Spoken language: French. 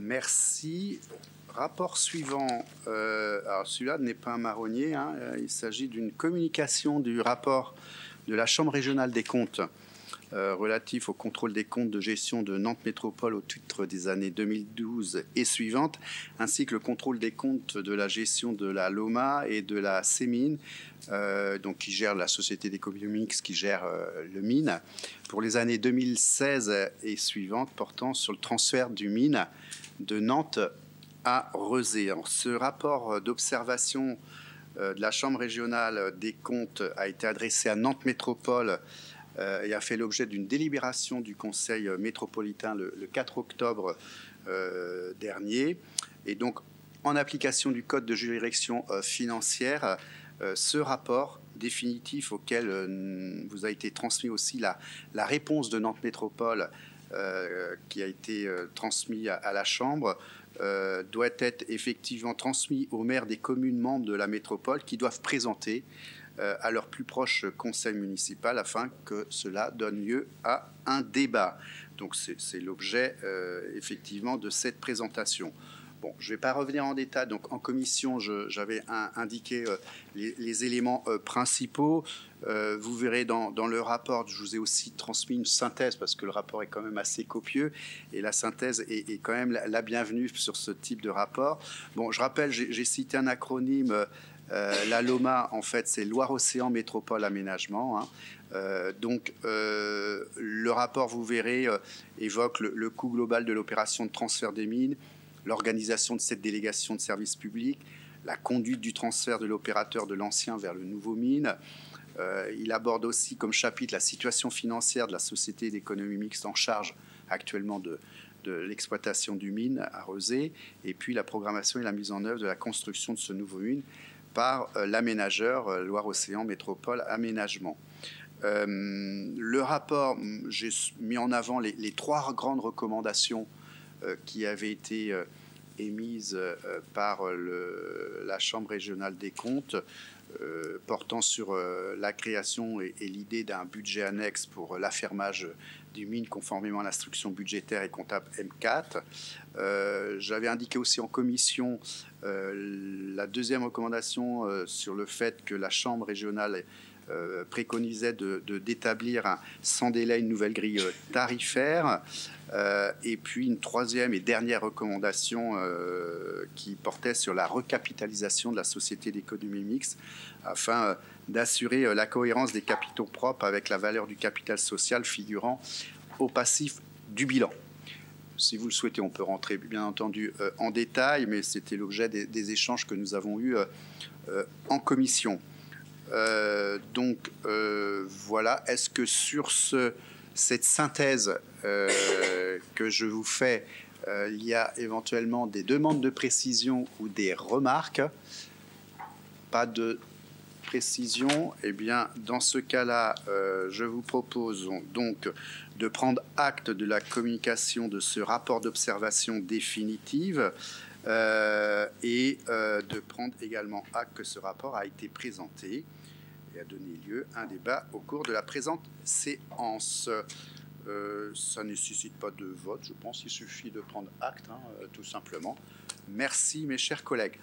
Merci. Rapport suivant. Alors celui-là n'est pas un marronnier. Il s'agit d'une communication du rapport de la Chambre régionale des comptes relatif au contrôle des comptes de gestion de Nantes Métropole au titre des années 2012 et suivantes, ainsi que le contrôle des comptes de la gestion de la LOMA et de la CEMIN, donc qui gère la société d'économie mixte, qui gère le mine, pour les années 2016 et suivantes, portant sur le transfert du mine de Nantes à Rezé. Alors, ce rapport d'observation de la Chambre régionale des comptes a été adressé à Nantes Métropole et a fait l'objet d'une délibération du Conseil métropolitain le 4 octobre dernier. Et donc, en application du Code de juridiction financière, ce rapport définitif auquel vous a été transmis aussi la réponse de Nantes Métropole qui a été transmis à la Chambre, doit être effectivement transmis aux maires des communes membres de la métropole qui doivent présenter à leur plus proche conseil municipal afin que cela donne lieu à un débat. Donc c'est l'objet effectivement de cette présentation. Bon, je ne vais pas revenir en détail. Donc, en commission, j'avais indiqué les éléments principaux. Vous verrez dans le rapport, je vous ai aussi transmis une synthèse parce que le rapport est quand même assez copieux et la synthèse est quand même la bienvenue sur ce type de rapport. Bon, je rappelle, j'ai cité un acronyme. La LOMA, en fait, c'est Loire-Océan Métropole Aménagement. Donc, le rapport, vous verrez, évoque le coût global de l'opération de transfert des mines, l'organisation de cette délégation de services publics, la conduite du transfert de l'opérateur de l'ancien vers le nouveau mine. Il aborde aussi comme chapitre la situation financière de la société d'économie mixte en charge actuellement de l'exploitation du mine à Rezé, et puis la programmation et la mise en œuvre de la construction de ce nouveau mine par l'aménageur Loire-Océan Métropole Aménagement. Le rapport, j'ai mis en avant les trois grandes recommandations qui avait été émise par la Chambre régionale des comptes, portant sur la création et l'idée d'un budget annexe pour l'affermage du mine conformément à l'instruction budgétaire et comptable M4. J'avais indiqué aussi en commission la deuxième recommandation sur le fait que la Chambre régionale préconisait d'établir sans délai une nouvelle grille tarifaire, et puis une troisième et dernière recommandation qui portait sur la recapitalisation de la société d'économie mixte afin d'assurer la cohérence des capitaux propres avec la valeur du capital social figurant au passif du bilan. Si vous le souhaitez, on peut rentrer bien entendu en détail, mais c'était l'objet des échanges que nous avons eus en commission. Donc voilà, est-ce que sur cette synthèse que je vous fais, il y a éventuellement des demandes de précision ou des remarques? Pas de précision. Eh bien, dans ce cas-là, je vous propose donc de prendre acte de la communication de ce rapport d'observation définitive et de prendre également acte que ce rapport a été présenté et a donné lieu à un débat au cours de la présente séance. Ça ne nécessite pas de vote, je pense. Il suffit de prendre acte, tout simplement. Merci, mes chers collègues.